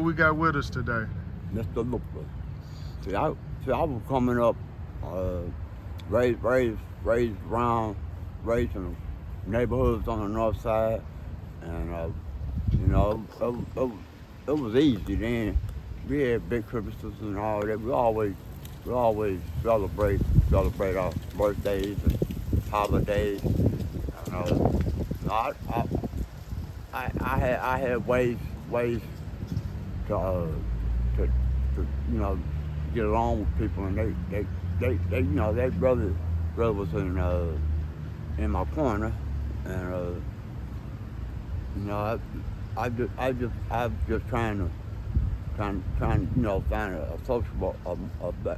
We got with us today. Mr. Looper. See, I was coming up, uh, raised around, raised in neighborhoods on the north side, and it was easy then. We had big Christmases and all that. We always celebrate our birthdays and holidays. And, I, I, I had ways to, to, to get along with people, and they their brother was in my corner, and I'm just trying to find a sociable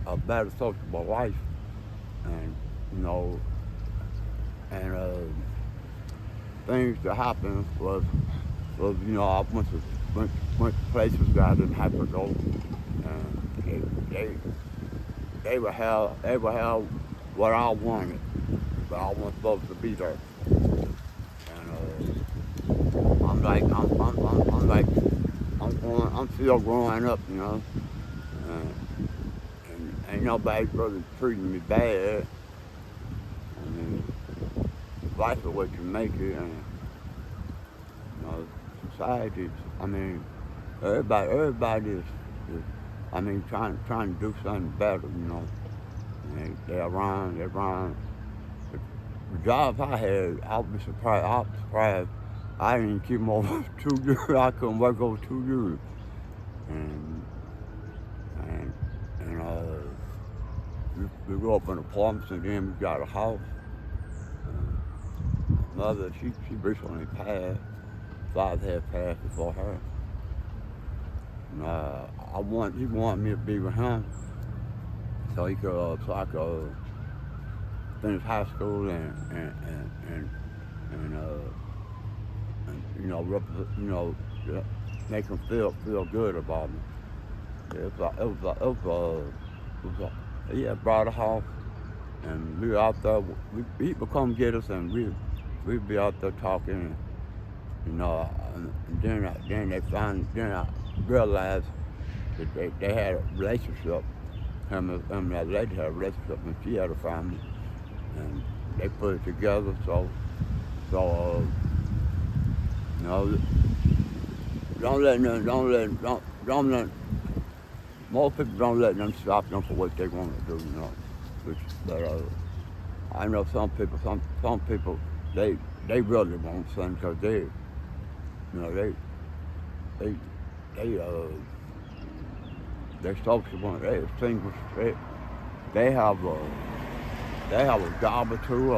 a better sociable life, and you know and things that happened was I went to places that I didn't have to go, and they would have what I wanted, but I wasn't supposed to be there. And I'm still growing up, and ain't nobody really treating me bad. I mean, life is what you make it, and society. I mean, everybody is trying to do something better, And they're around. The jobs I had, I was surprised. I didn't keep them over 2 years. I couldn't work over 2 years, and and and we grew up in apartments, and then we got a house. My mother, she recently passed. Father had passed before her. And, he wanted me to be with him so I could finish high school and, yeah, make him feel good about me. He had brought a house, and we were out there. He would come get us, and we'd be out there talking, and then I realized that they had a relationship. Him and that lady had a relationship, and she had a family, and they put it together. So you know, don't let most people don't let them stop them for what they want to do, But I know some people they really want something because they they they they're sociable. They single. They have a job or two,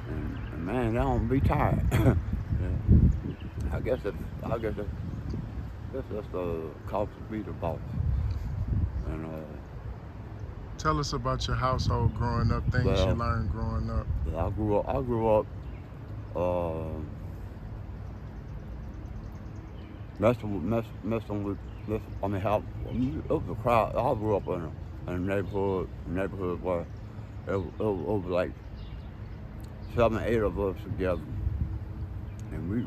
and man, they don't be tired. Yeah. I guess that's the cost of being a boss. And Tell us about your household growing up, things you well, learned growing up. I grew up uh, messing with. I mean, how it was a crowd. I grew up in a neighborhood where it was like 7, 8 of us together, and we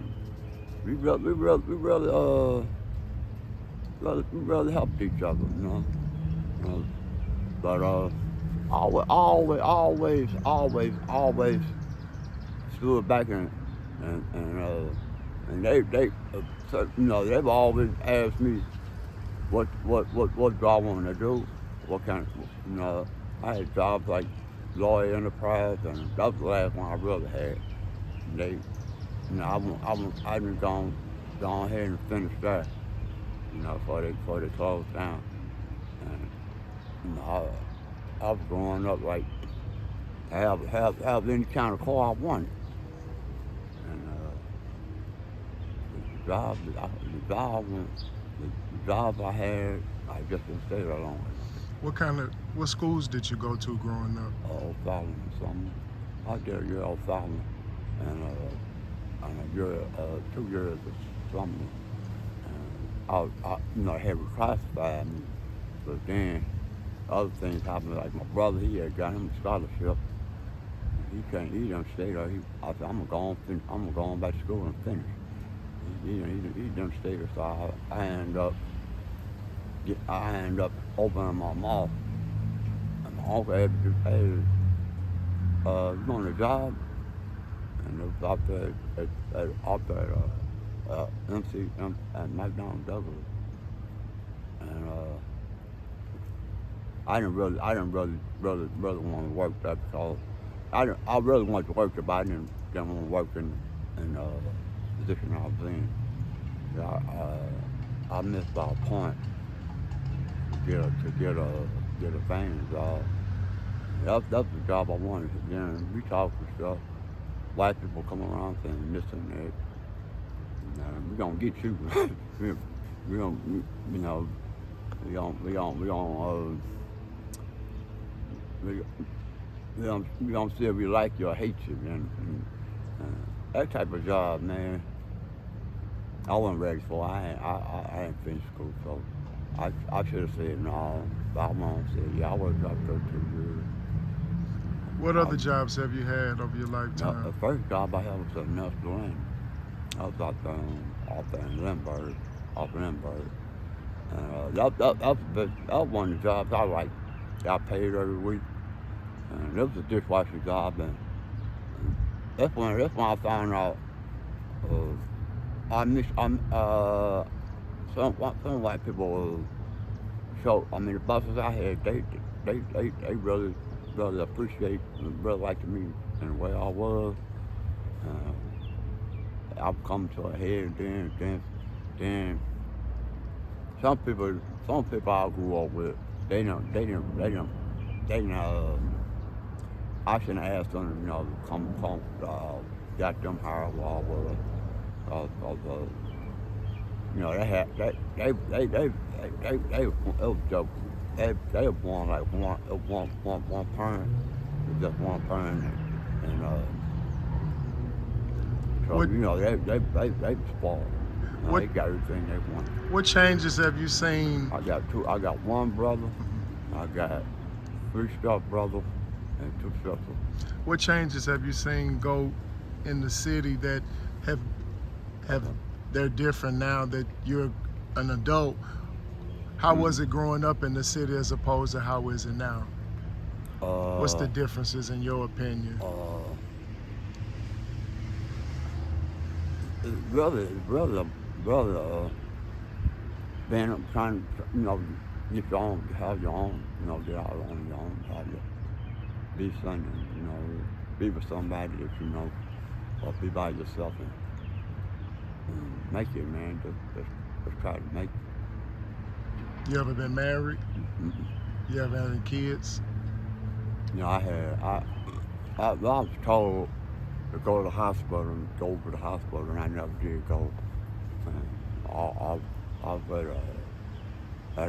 really helped each other, You know. But always stood back and they've always asked me what do I want to do, what kind of I had jobs like Lawyer Enterprise, and that was the last one I really had. And they, I done gone ahead and finished that, before they closed down. And I was growing up like have any kind of car I wanted, and the job I had, I just didn't stay there long. What schools did you go to growing up? O'Fallon, something. I did a year O'Fallon, and a year, 2 years of something. And I had reclassified me, but then other things happened. Like my brother, he had got him a scholarship. He didn't stay there. I said, I'm gonna go on back to school and finish. he done stayed. So I ended up opening my mouth. And my uncle had doing a job, and it was out there at McDonald Douglas, and I didn't really want to work there because I really wanted to work there, but I didn't want to work in the position I was in. I missed by a point to get a thing job. That's the job I wanted. Then we talked and stuff. White people come around saying this and that. We're gonna get you. we don't, you know, we don't, we don't see if we like you or hate you, that type of job, man. I wasn't ready for. I didn't finish school, so I should have said no. But my mom said, yeah, I worked up 13 years. What other jobs have you had over your lifetime? The first job I had was at Nestle Lane. I was out there in Lindbergh, off Lindbergh. And that was one of the jobs I liked. Got paid every week. And it was a dishwasher job. And that's when I found out some white people the bosses I had, they really appreciate and really liked me in the way I was. I've come to a head then some people I grew up with, they didn't I shouldn't have asked them, to come got them hired while I was they were born like one parent, just one parent, and so they spoiled. They got everything they wanted. What changes have you seen? I got one brother. I got 3 stepbrothers and 2 sisters. What changes have you seen go in the city that they're different now that you're an adult? How was it growing up in the city as opposed to how is it now? What's the differences in your opinion? Brother, being trying to, get your own, have your own, get out on your own, have your, be something, be with somebody that or be by yourself and make it, man. Just try to make it. You ever been married? Mm-hmm. You ever had any kids? I was told to go to the hospital and go over to the hospital, and I never did go. I was at a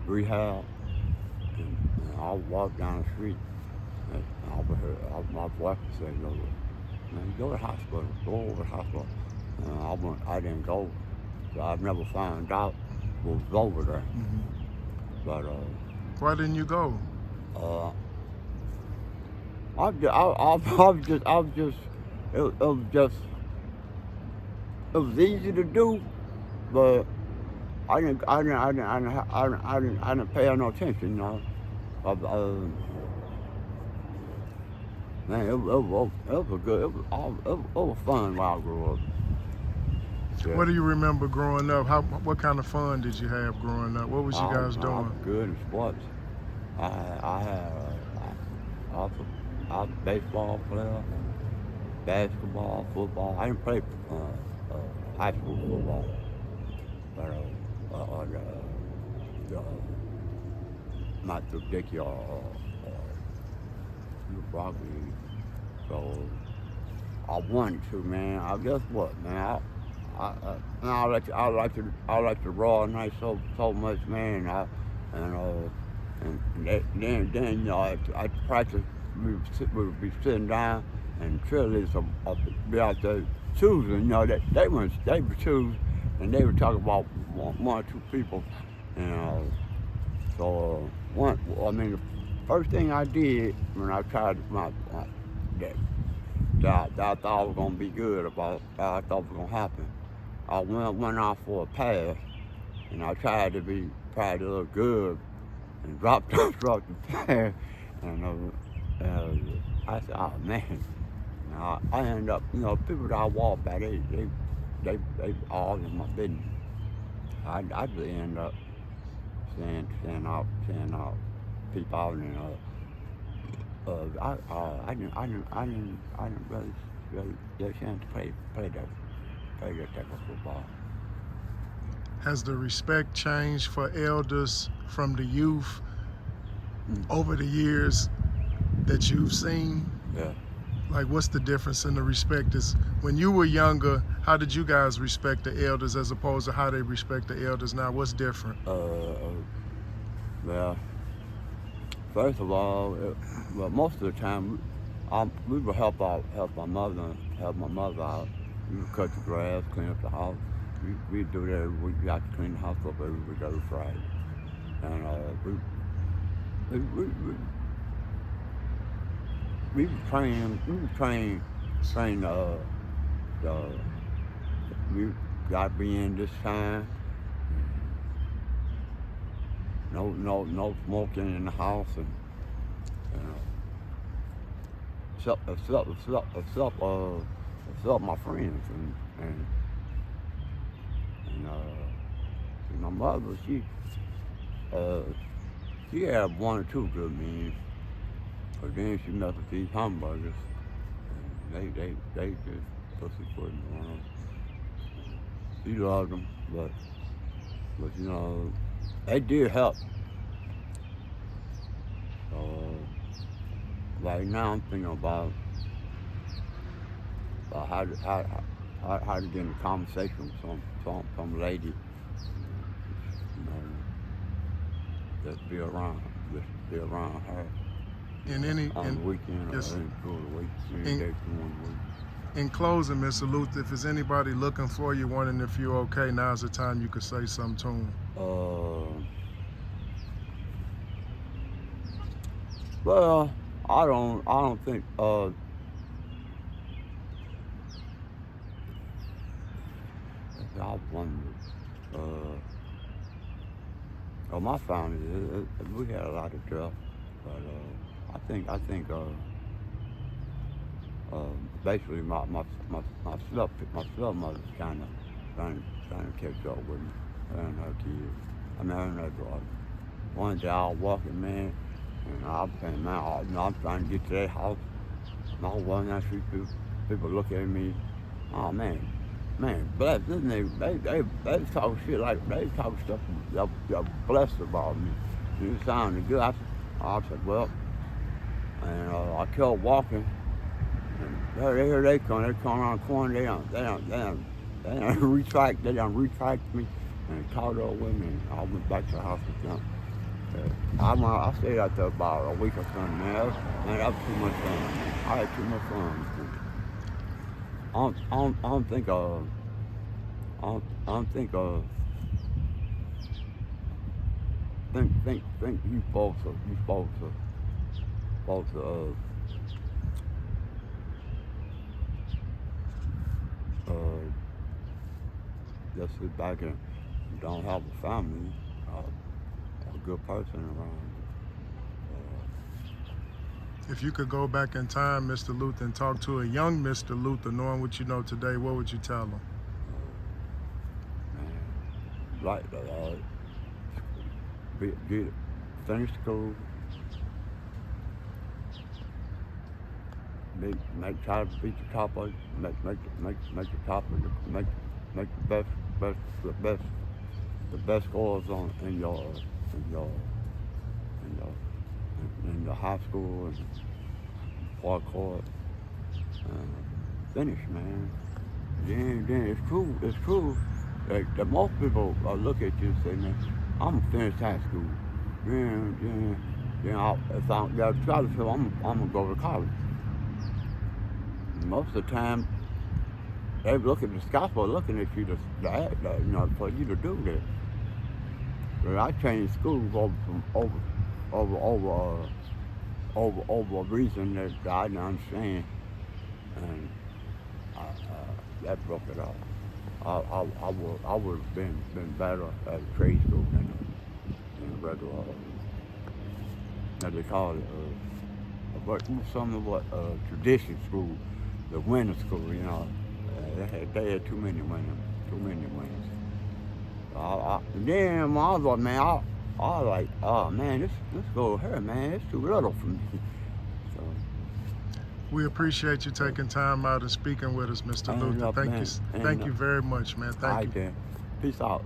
rehab, and I walked down the street, and my wife would say, man, go to the hospital, go over to the hospital. And I didn't go. So I've never found out what was over there. Mm-hmm. But why didn't you go? It was easy to do, but I didn't pay no attention, Man, it was fun while I grew up. Yeah. What do you remember growing up? What kind of fun did you have growing up? What was you guys doing? I was good in sports. I was a baseball player, basketball, football. I didn't play high school football, but not the Dickie or Broccoli. So I wanted to, man. I guess what, man. I like the raw night so much, man. Then I practice. We would be sitting down, and cheerleaders would be out there choosing. They would choose, and they would talk about one or 2 people. So the first thing I did when I tried that I thought was gonna be good about that I thought was gonna happen. I went out for a pass, and I tried to look good, and dropped dropped the pass, and I said, oh man. Now, I ended up, people that I walk by, they all in my business. I just end up saying out people out, and I didn't really get a chance to play that type of football. Has the respect changed for elders from the youth over the years that you've seen? Yeah. Like, what's the difference in the respect? Is when you were younger, how did you guys respect the elders as opposed to how they respect the elders now? What's different? Well, first of all, well, most of the time, we would help my mother out. We would cut the grass, clean up the house. We'd do that every week. We had to clean the house up every week, every Friday. And we would train we got to be in this time. No smoking in the house, and except my friends, and my mother, she had one or two good meals, but then she messed with these hamburgers, and they just pussyfooting around. She loved them, but they did help. So right now I'm thinking about how to get in a conversation with some lady, just be around her. On the weekend, yes. Or during the week, any day during the week. In closing, Mr. Luther, if there's anybody looking for you, wondering if you're okay, now's the time you could say something to them. Well, I don't think. I wonder. My family, we had a lot of stuff, but I think. Basically, my stepmother's kind of trying to catch up with me, and her kids. I mean, her and her daughter. One day I was walking, man, and I'm saying, man, I'm trying to get to their house. And I was walking down the street, people look at me, oh man, bless this nigga. They talk shit like, they talk stuff they're blessed about me. It sounded good. I said, well, and I kept walking. Here they come around the corner, they done retract me and caught up with me, and I went back to the house with them. I stayed out there about a week or something, man. That was too much fun. I had too much fun. I don't think you folks just sit back and don't have a family, a good person around. If you could go back in time, Mr. Luther, and talk to a young Mr. Luther, knowing what you know today, what would you tell him? Like, finish school, try to beat the top of it, make the top of it, make the best scores in your high school and park court. Finish, man. Then it's true that most people look at you and say, man, I'm gonna finish high school. Then if I got a scholarship, I'm gonna go to college. Most of the time, they look at the gospel looking at you for you to do that. But I changed schools over a reason that I didn't understand. and that broke it off. I would have been better at a trade school than a regular. As they call it, but some of what tradition school, the winter school, you know, they had too many winners. Then my other man, I was like, oh man, let's go here, man. It's too little for me. So We appreciate you taking time out and speaking with us, Mr. Luther. Thank you very much, man. all Thank right you. then. Peace out.